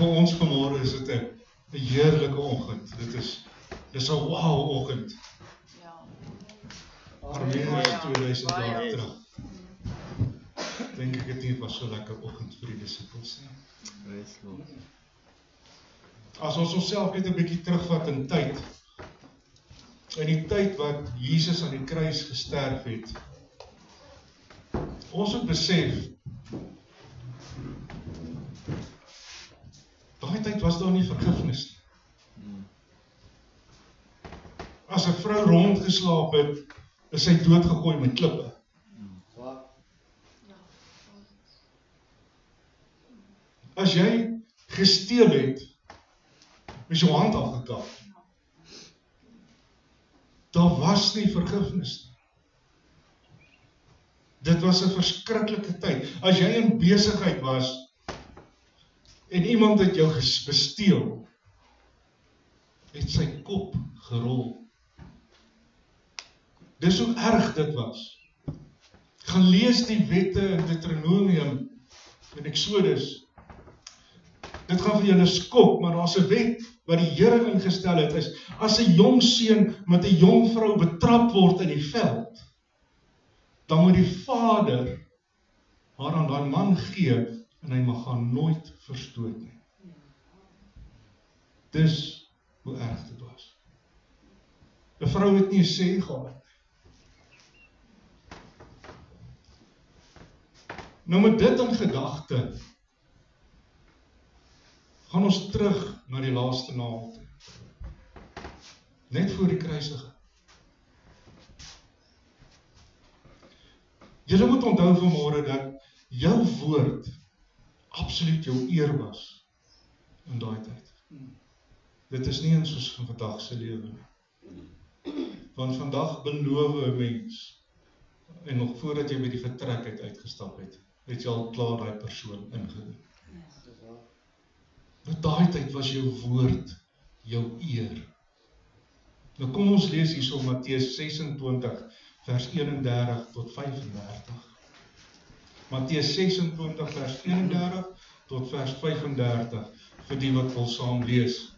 Vir ons vanmôre is dit 'n heerlike oggend. Dis 'n wow oggend. Maar meer as 2000 jaar terug. Dink ek het nie was so lekker oggend vir die disippels nie. As ons onsself net 'n bietjie terugvat in tyd. In die tyd wat Jesus aan die kruis gesterf het. Ons moet besef, daai tyd was daar nie vergifnis nie. As 'n vrou rondgeslaap het, is sy doodgegooi met klippe. As jy gesteel het, is jou hand afgekap. Daar was nie vergifnis nie. Dit was 'n verskriklike tyd. As jy in besigheid was, en iemand het jou besteel, het sy kop gerol. Dis hoe erg dit was. Gaan lees die wette in Deuteronomium, in Exodus. Dit gaan vir julle skok, maar daar's 'n wet wat die Here ingestel het, is, as 'n jong seun met 'n jong vrou betrap word in die veld, dan moet die vader haar aan daai man gee, en hy mag haar nooit verstoot nie. Dis hoe erg dit was. 'n vrou het nie 'n sê gehad. Nou met dit in gedagte, gaan ons terug na die laaste naal toe. Net voor die kruisiging. Julle moet onthou vanmôre dat jou woord absoluut jou eer was in daai tyd. Dit is nie in soos van vandag se lewe nie. Want vandag beloof 'n mens, en nog voordat jy by die vertrek uitgestap het, het jy al klaar daai persoon ingedien. In daai tyd was jou woord jou eer. Nou kom ons lees hierso Matteus 26 vers 31 tot 35. Matteus 26 vers 31 tot vers 35 vir die wat wil saam lees.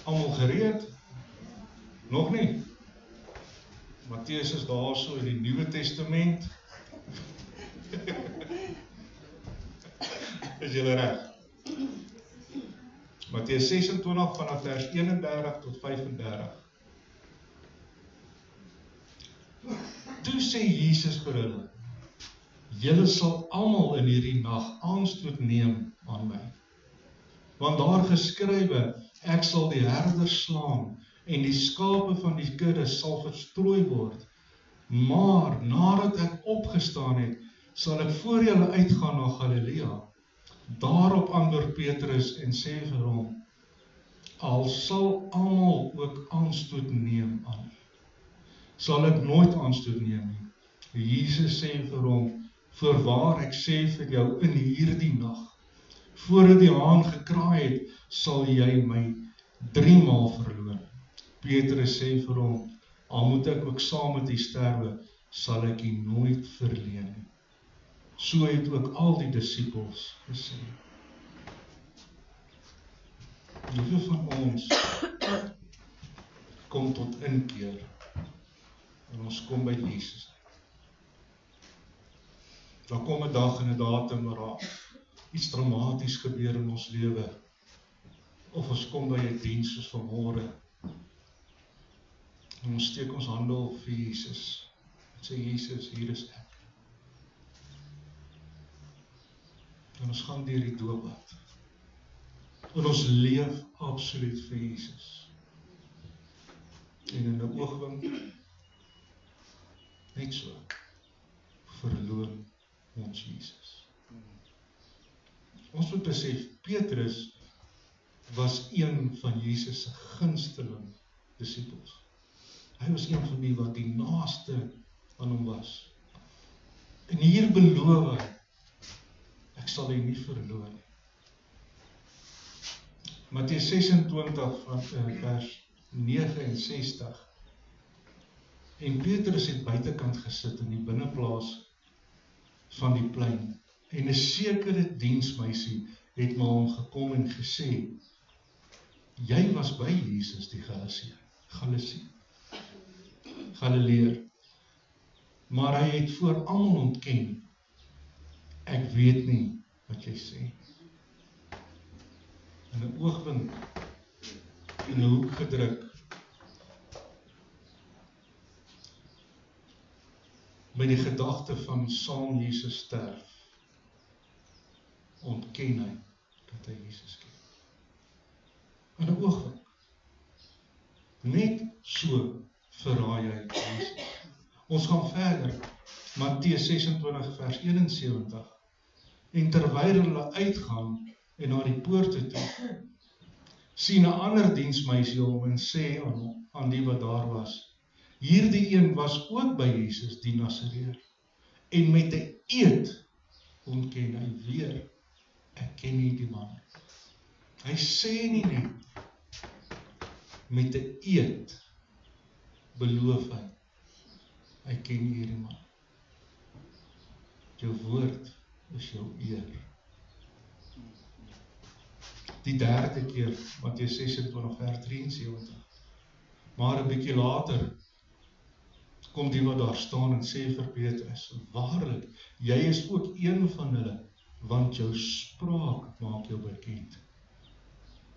Almal gereed? Nog nie. Matteus is daarso in die Nuwe Testament. Is julle reg? Matteus 26 vanaf vers 31 tot 35. Toe sê Jesus vir hulle, julle sal almal in hierdie nag aanstoot neem aan my. Want daar geskrywe, ek sal die herders slaan en die skape van die kudde sal verstrooi word. Maar nadat ek opgestaan het, sal ek voor julle uitgaan na Galilea. Daarop antwoord Petrus en sê vir hom, al sal almal ook aanstoot neem aan u, sal ek nooit aanstoot neem nie. Jesus sê vir hom, voorwaar ek sê vir jou, in hierdie nag, voordat die haan gekraai het, sal jy my 3 maal verloon. Petrus sê vir hom, al moet ek ook saam met u sterwe, sal ek u nooit verleen nie. So het ook al die disippels gesê. Hoeveel van ons kom tot inkeer en ons kom by Jesus. Daar kom 'n dag en 'n datum waar iets dramaties gebeur in ons lewe. Of ons kom by 'n diens soos vanmôre. En ons steek ons hande op vir Jesus. En sê Jesus, hier is ek. En ons gaan deur die doopbad. En ons leef absoluut vir Jesus. En in 'n oogwink, net so, verloon ons Jesus. Ons moet besef, Petrus was een van Jesus se gunsteling disippels. Hy was een van die wat die naaste aan hom was. En hier beloof hy, ek sal hy nie verloon nie. Matteus 26 van vers 69. En Petrus het buitekant gesit in die binneplaas van die plein. En 'n sekere diensmeisie het na hom gekom en gesê, jy was by Jesus die Galileer, maar hy het voor almal ontken, ek weet nie wat jy sê. In 'n oogwink, in 'n hoek gedruk, met die gedagte van saam Jesus sterf, ontken hy dat hy Jesus ken. In 'n oogwink. Net so verraai hy Jesus. Ons gaan verder, Matteus 26 vers 71. En terwyl hulle uitgaan en na die poorte toe, sien 'n ander diensmeisie hom en sê aan die wat daar was, hierdie een was ook by Jesus die Nasareër, en met 'n eed ontken hy weer, ek ken nie die man. Hy sê nie net, met 'n eed beloof hy ken nie hierdie man. Jou woord is jou eer. Die derde keer, Matteus 26 vers 73. Maar 'n bietjie later kom die wat daar staan en sê vir Petrus, waarlik, jy is ook een van hulle, want jou spraak maak jou bekend.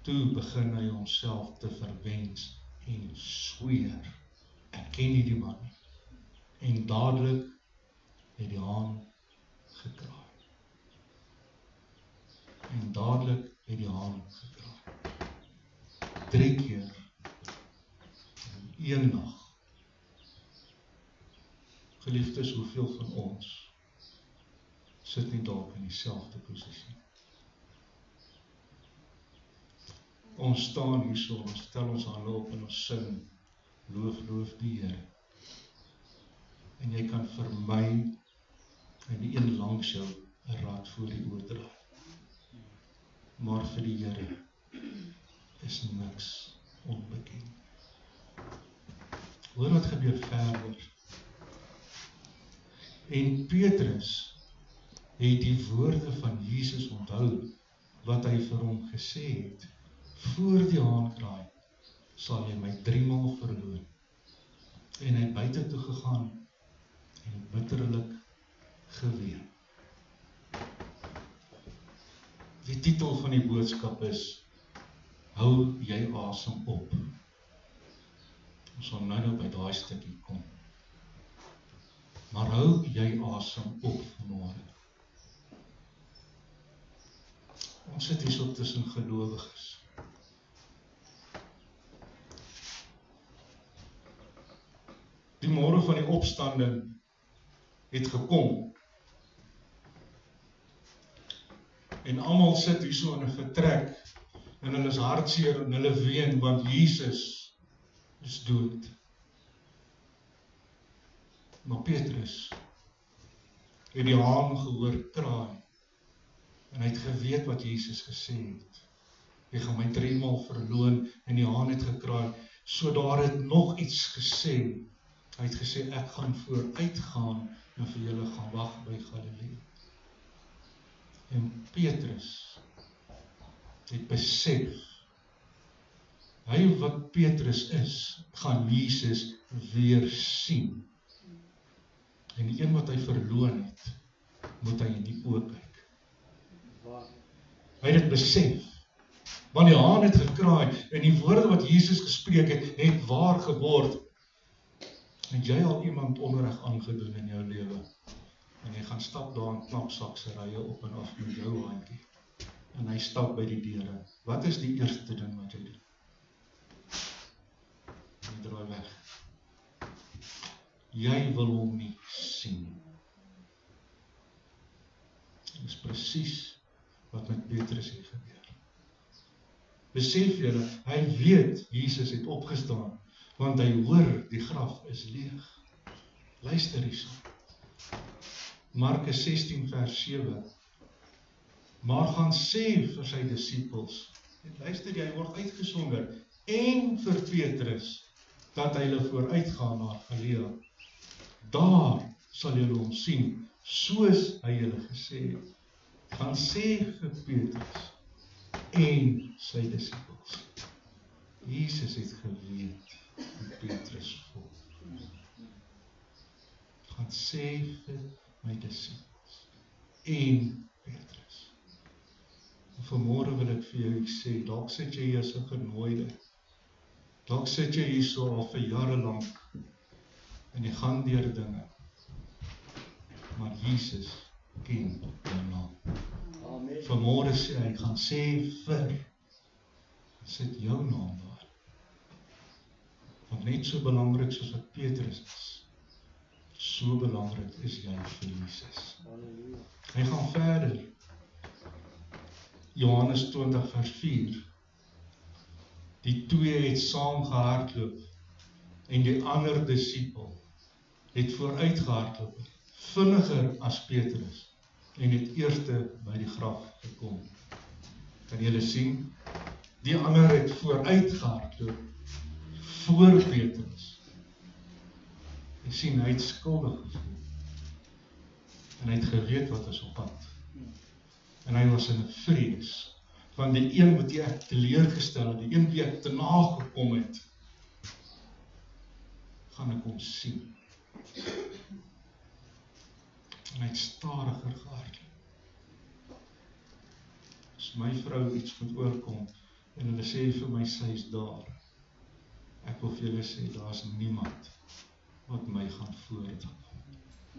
Toe begin hy homself te verwens en sweer, ek ken nie die man nie. En dadelik het die haan gekraai. En dadelik het die haan gekraai. 3 keer in een nag. Geliefdes, hoeveel van ons sit nie dalk in dieselfde posisie? Ons staan hierso, ons stel ons hande op en ons sing, loof die Here. En jy kan vir my en die een langs jou 'n rad voor die oor draai. Maar vir die Here is niks onbekend. Hoor wat gebeur verder. En Petrus het die woorde van Jesus onthou, wat hy vir hom gesê het, voor die haan kraai, sal jy my 3 maal verloon. En hy buite toe gegaan, en bitterlik geween. Die titel van die boodskap is, hou jy asem op. Ons sal nou by daai stukkie kom. Maar hou jy asem op vanmôre. Ons sit hierso tussen gelowiges. Die môre van die opstanding het gekom. En almal sit hierso in 'n vertrek en hulle is hartseer en hulle ween want Jesus is dood. Maar Petrus het die haan gehoor kraai en hy het geweet wat Jesus gesê het. Jy gaan my 3 maal verloon en die haan het gekraai. So daar het nog iets gesê. Hy het gesê ek gaan vooruitgaan en vir julle gaan wag by Galilea. En Petrus het besef, hy wat Petrus is, gaan Jesus weer sien. En die een wat hy verloon het, moet hy in die oë kyk. Hy het dit besef, want die haan het gekraai, en die woorde wat Jesus gespreek het waar geword. Het jy al iemand onreg aangedoen in jou lewe? En jy gaan stap daar in knapsakserye op en af met jou handjie. En hy stap by die deure. Wat is die eerste ding wat jy doen? Jy draai weg. Jy wil hom nie sien. Dit is presies wat met Petrus hier gebeur. Besef julle, hy weet Jesus het opgestaan, want hy hoor die graf is leeg. Luister hierso. Markus 16 vers 7. Maar gaan sê vir sy disippels, luister jy, word uitgesonder, en vir Petrus, dat hy hulle vooruitgaan na Galilea. Daar sal julle hom sien, soos hy julle gesê het. gaan sê vir Petrus en sy disippels. Jesus het geweet hoe Petrus voel. Gaan sê vir my disippels en Petrus. En vanmôre wil ek vir jou sê, dalk sit jy hier as 'n genooide. Dalk sit jy hier so al vir jare lank en jy gaan deur dinge. Maar Jesus ken jou naam. Amen. Vanmôre sê hy, gaan sê vir, sit jou naam daar. Want net so belangrik soos wat Petrus is, so belangrik is jy vir Jesus. Halleluja. Hy gaan verder. Johannes 20 vers 4. Die twee het saam gehardloop en die ander disipel het vooruit gehardloop, vinniger as Petrus en het eerste by die graf gekom. Kan julle sien? Die ander het vooruit gehardloop voor Petrus. Jy sien, hy het skuldig gevoel. En hy het geweet wat is op pad. En hy was in 'n vrees, want die een wat ek teleurgestel het, die een wie ek te nagekom het, gaan ek hom sien. En hy het stadiger gehardloop. As my vrou iets moet oorkom, en hulle sê vir my, sy is daar, ek wil vir julle sê, daar is niemand wat my gaan voordrag.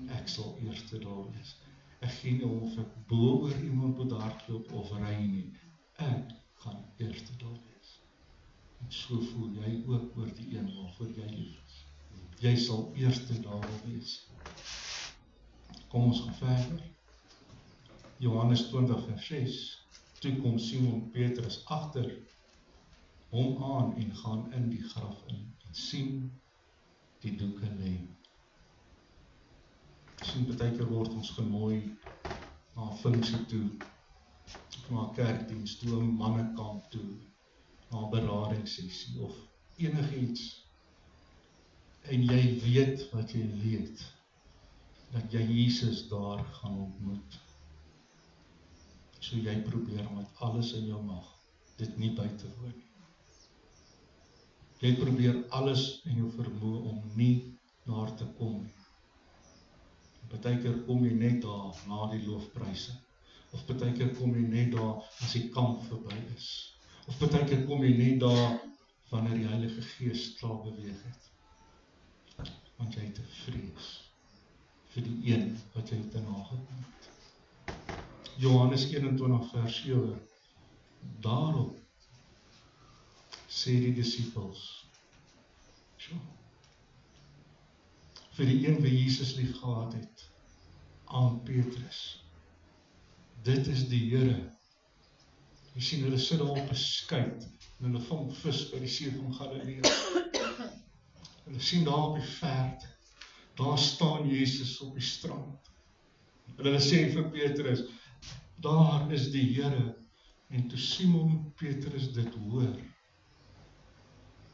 Ek sal eerste daar wees. Ek gee nie om of ek bo oor iemand moet hardloop of ry nie. Ek gaan eerste daar wees. En so voel jy ook oor die een waarvoor jy lief is. Jy sal eerste daar wees. Kom ons gaan verder. Johannes 20 vers 6. Toe kom Simon Petrus agter hom aan en gaan in die graf in en sien die doeke lê. Sien, partykeer word ons genooi na 'n funksie toe, of na 'n kerkdiens toe, 'n mannekamp toe, na 'n beradingssessie of enigiets. En jy weet wat jy weet, dat jy Jesus daar gaan ontmoet. So jy probeer met alles in jou mag dit nie by te woon nie. Jy probeer alles in jou vermoë om nie daar te kom nie. Partykeer kom jy net daar na die loofpryse. Of partykeer kom jy net daar as die kamp verby is. Of partykeer kom jy net daar wanneer die Heilige Gees klaar beweeg het. Want jy het 'n vrees vir die een wat jy te nagekom het. Johannes 21 vers 7. Daarop sê die disippels, vir die een wie Jesus lief gehad het, aan Petrus, dit is die Here. Jy sien, hulle sit daar op 'n skei, en hulle vang vis by die see van Galilea. Hulle sien daar op die verte, daar staan Jesus op die strand. En hulle sê vir Petrus, daar is die Here. En toe Simon Petrus dit hoor,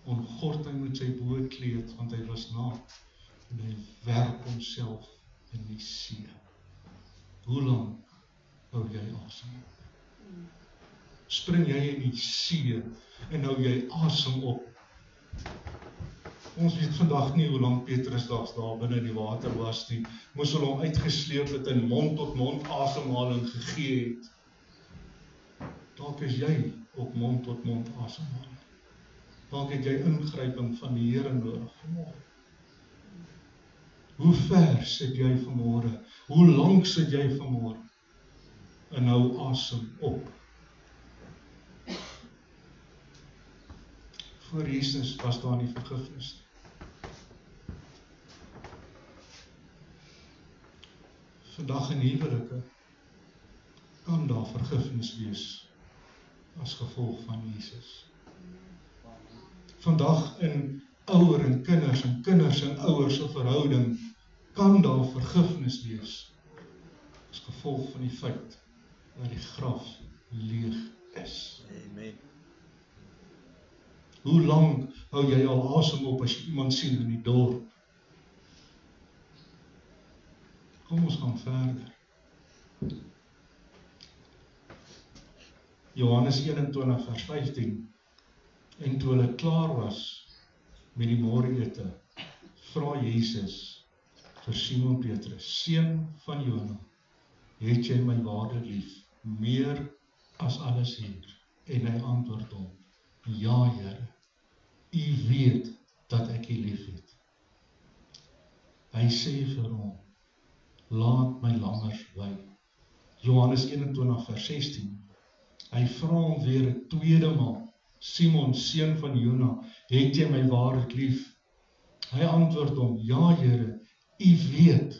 ontgord hy met sy boekleed, want hy was naak, en hy werp homself in die see. Hoe lank hou jy asem? Spring jy in die see, en hou jy asem op? Ons weet vandag nie hoe lang Petrus daar binne in die water was nie. Moes hulle hom uitgesleep het en mond-tot-mond asemhaling gegee het. Dalk is jy op mond-tot-mond asemhaling. Dalk het jy ingryping van die Here nodig vanmôre. Hoe ver sit jy vanmôre? Hoe lank sit jy vanmôre? En hou asem op. Voor Jesus was daar nie vergifnis. Vandag in huwelike kan daar vergifnis wees as gevolg van Jesus. Vandag in ouer en kinders en ouers se verhouding kan daar vergifnis wees as gevolg van die feit dat die graf leeg is. Amen. Hoe lank hou jy al asem op as jy iemand sien in die dorp? Kom ons gaan verder. Johannes 21 vers 15. En toe hulle klaar was met die môreete, vra Jesus vir Simon Petrus, seun van Jona, het jy my waarlik lief, meer as alles hier? En hy antwoord hom, ja Here, U weet dat ek U lief het. Hy sê vir hom, laat my lammers wei. Johannes 21 vers 16. Hy vra hom weer 'n tweede maal, Simon, seun van Jona, het jy my waarlik lief? Hy antwoord hom, ja Here, U weet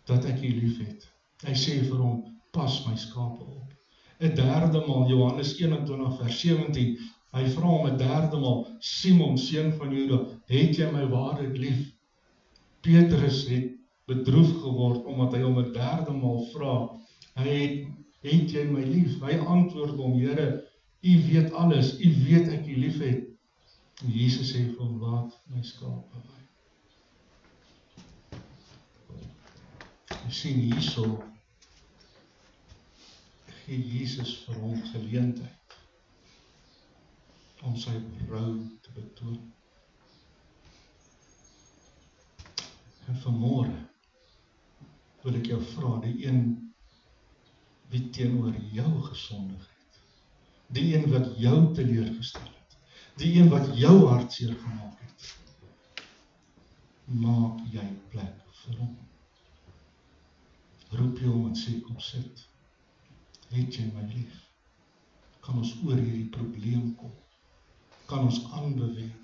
dat ek U lief het. Hy sê vir hom, pas my skape op. 'n derde maal, Johannes 21 vers 17, hy vra hom 'n derde maal, Simon, seun van Juda, het jy my waarlik lief? Petrus het bedroef geword, omdat hy hom 'n derde maal vra, het jy my lief? Hy antwoord hom, Here, U weet alles, U weet ek U lief het. En Jesus sê vir hom, laat my skape wei. Jy sien hierso, gee Jesus vir hom geleentheid om sy berou te betoon. En vanmôre wil ek jou vra, die een wie teenoor jou gesondig het, die een wat jou teleurgestel het, die een wat jou hartseer gemaak het, maak jy plek vir hom. Roep jy hom en sê, kom sit. Het jy my lief? Kan ons oor hierdie probleem kom? Kan ons aanbeweeg?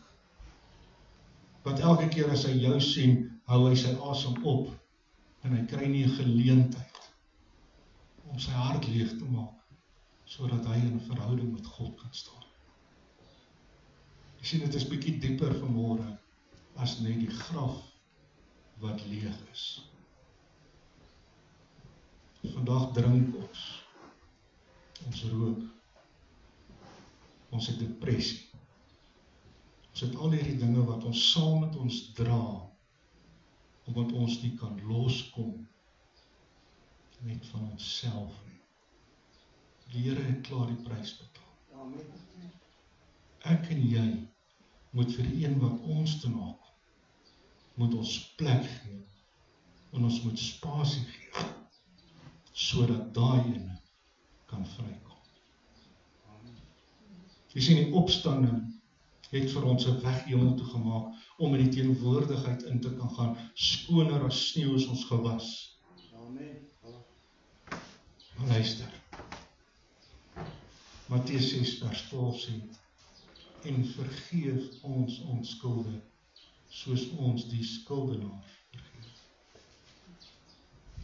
Want elke keer as hy jou sien, hou hy sy asem op en hy kry nie 'n geleentheid om sy hart leeg te maak, sodat hy in 'n verhouding met God kan staan. Jy sien, dit is bietjie dieper vanmôre as net die graf wat leeg is. Vandag drink ons rook, ons het depressie, ons het al hierdie dinge wat ons saam met ons dra, omdat ons nie kan loskom net van onsself nie. Die Here het klaar die prys betaal. Ek en jy moet vir die een wat ons te na kom, moet ons plek gee, en ons moet spasie gee, sodat daai ene kan vrykom. Jy sien, die opstanding het vir ons 'n weg hemel toe gemaak, om in die teenwoordigheid in te kan gaan, skoner as sneeu is ons gewas. Maar luister, Matteus 6 vers 12 sê, en vergeef ons skulde, soos ons die skuldenaars vergeef.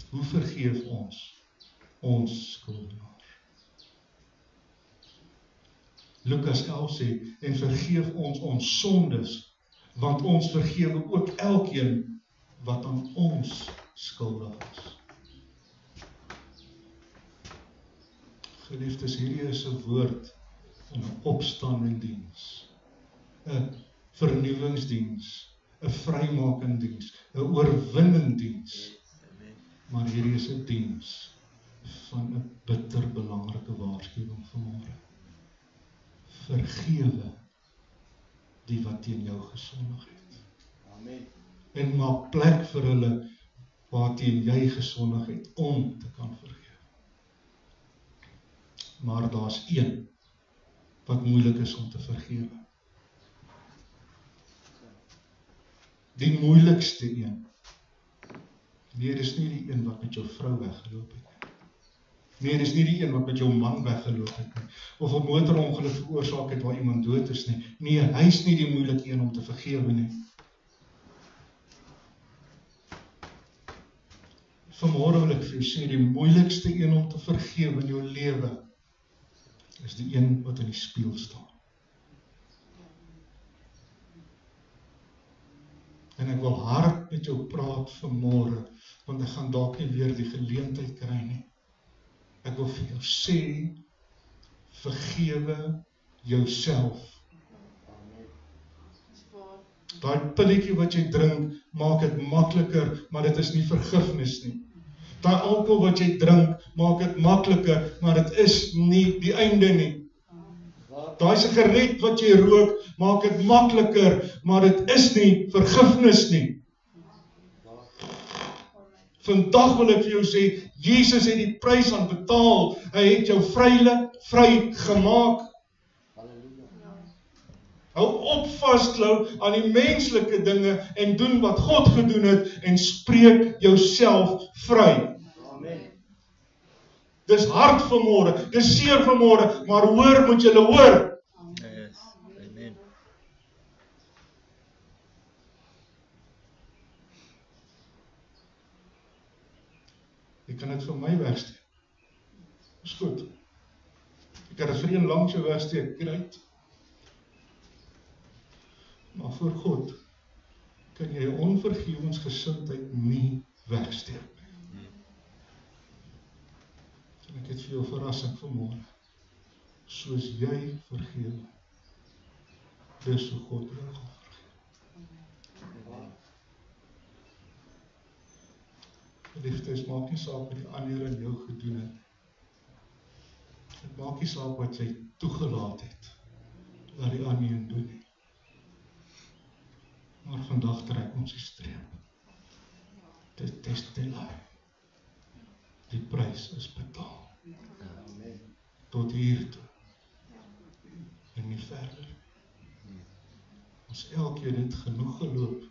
Hoe vergeef ons skuldenaars? Lukas 11 sê, en vergeef ons sondes, want ons vergewe ook elkeen wat aan ons skuldig is. Geliefdes, hierdie is 'n woord van 'n opstandingdiens, 'n vernuwingsdiens, 'n vrymakingsdiens, 'n oorwinningdiens. Maar hierdie is 'n diens van 'n bitter belangrike waarskuwing vanmôre. Vergewe die wat teen jou gesondig het. Amen. En maak plek vir hulle waar teen jy gesondig het, om te kan vergewe. Maar daar's een wat moeilik is om te vergewe. Die moeilikste een. Nee, dis nie die een wat met jou vrou weggeloop het. Nee, dis nie die een wat met jou man weggeloop het nie, of 'n motorongeluk veroorsaak het waar iemand dood is nie. Nee, hy's nie die moeilike een om te vergewe nie. Vanmôre wil ek vir jou sê, die moeilikste een om te vergewe in jou lewe is die een wat in die spieël staan. En ek wil hard met jou praat vanmôre, want ek gaan dalk nie weer die geleentheid kry nie. Ek wil vir jou sê, vergewe jouself. Daai pilletjie wat jy drink, maak dit makliker, maar dit is nie vergifnis nie. Daai alkohol wat jy drink, maak dit makliker, maar dit is nie die einde nie. Daai sigaret wat jy rook, maak dit makliker, maar dit is nie vergifnis nie. Vandag wil ek vir jou sê, Jesus het die prys aan betaal. Hy het jou vry gemaak. Hou op vasklou aan die menslike dinge en doen wat God gedoen het en spreek jouself vry. Amen. Dis hard vanmôre, dis seer vanmôre, maar hoor, moet julle hoor. Yes. Amen. Jy kan dit vir my wegsteek. Dis goed. Jy kan dit vir een langs jou wegsteek, great. Maar voor God kan jy onvergewensgesindheid nie wegsteek nie. En ek het vir jou verrassing vanmôre. Soos jy vergewe, dis hoe God jou gaan vergewe. Geliefdes, maak nie saak wat die ander in jou gedoen het. Dit maak nie saak wat jy toegelaat het, wat die ander in doen nie. Maar vandag trek ons die streep. Dit is te laat. Die prys is betaal. Tot hier toe. En nie verder. Ons elkeen het genoeg geloop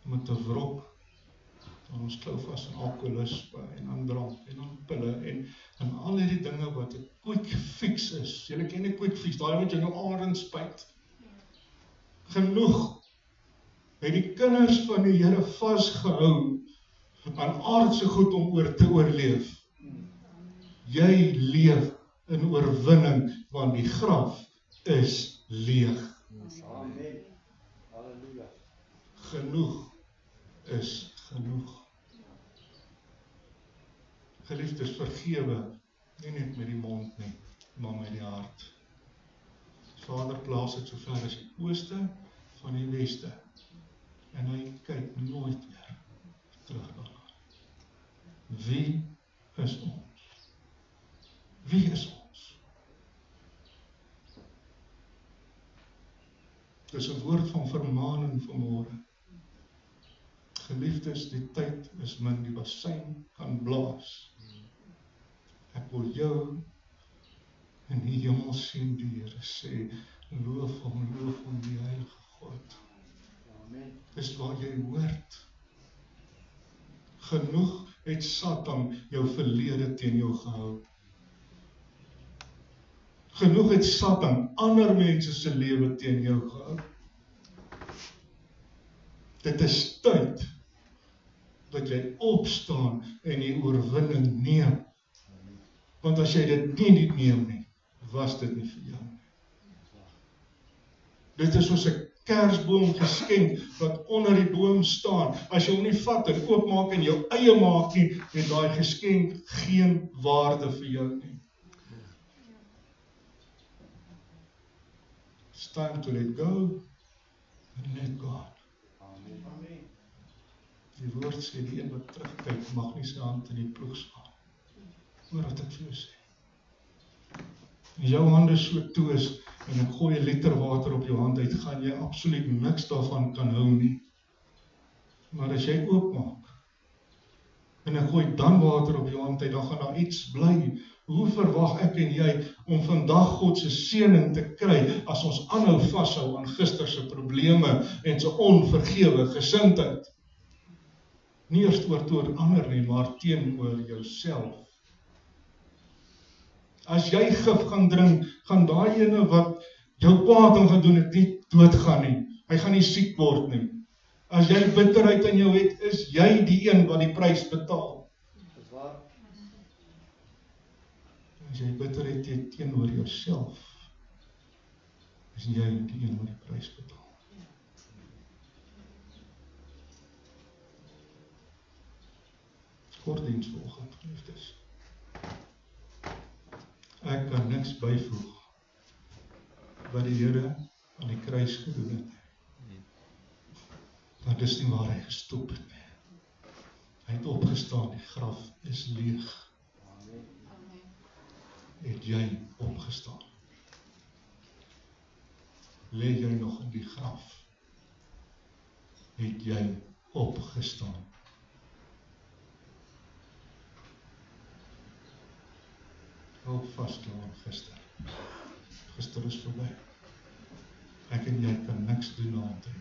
om het te wrok. En ons klou vas in alkoholisme en aan drank en aan pille en al hierdie dinge wat 'n quick fix is. Julle ken 'n quick fix, daai wat jy nou aarde spuit. Genoeg. Het die kinders van die Here vasgehou aan aardse goed om te oorleef. Jy leef in oorwinning, want die graf is leeg. Amen. Halleluja. Genoeg is genoeg. Geliefdes, vergewe, nie net met die mond nie, maar met die hart. Vader plaas dit so ver as die ooste van die weste. En hy kyk nooit meer terug daarna. Wie is ons? Wie is ons? Dis 'n woord van vermaaning vanmôre. Geliefdes, die tyd is min, die bassein kan blaas. Ek wil jou in die hemel sien, die Here sê, loof hom die Heilige God. Amen. Dis waar jy hoort. Genoeg het Satan jou verlede teen jou gehou. Genoeg het Satan ander mense se lewe teen jou gehou. Dit is tyd dat jy opstaan en die oorwinning neem. Want as jy dit nie neem nie, was dit nie vir jou nie. Dit is soos 'n kersboom geskenk wat onder die boom staan. As jy hom nie vat en oopmaak en jou eie maak nie, het daai geskenk geen waarde vir jou nie. It's time to let go and let God. Amen. Die woord sê, die een wat terugkyk, mag nie sy hand in die ploeg slaan. Hoor wat ek vir jou sê. En jou hande so toe is, en ek gooi 'n liter water op jou hand uit, gaan jy absoluut niks daarvan kan hou nie. Maar as jy oopmaak, en ek gooi dan water op jou hand uit, dan gaan daar iets bly. Hoe verwag ek en jy om vandag God se seëning te kry, as ons aanhou vashou aan gister se probleme, en so onvergewe gesindheid? Nie eers oor ander nie, maar teenoor jouself. As jy gif gaan drink, gaan daai ene wat jou kwaad aan gedoen het, nie doodgaan nie. Hy gaan nie siek word nie. As jy bitterheid in jou het, is jy die een wat die prys betaal. Dis waar. As jy bitterheid het teenoor jouself, is jy die een wat die prys betaal. Kort diens vanoggend, geliefdes. Ek kan niks byvoeg wat die Here aan die kruis gedoen het. Want dis nie waar hy gestop het nie. Hy het opgestaan, die graf is leeg. Het jy opgestaan? lê jy nog in die graf, het jy opgestaan. Hou vas klaar gister. Gister is verby. Ek en jy kan niks doen aan dit,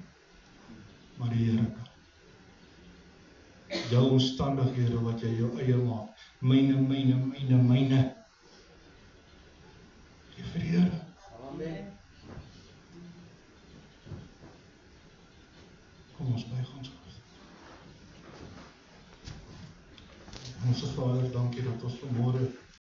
maar die Here kan. Jou omstandighede wat jy jou eie maak, myne, gee vir die Here. Amen. Kom ons buig ons hoofd. Onse Vader, dankie dat ons vanmôre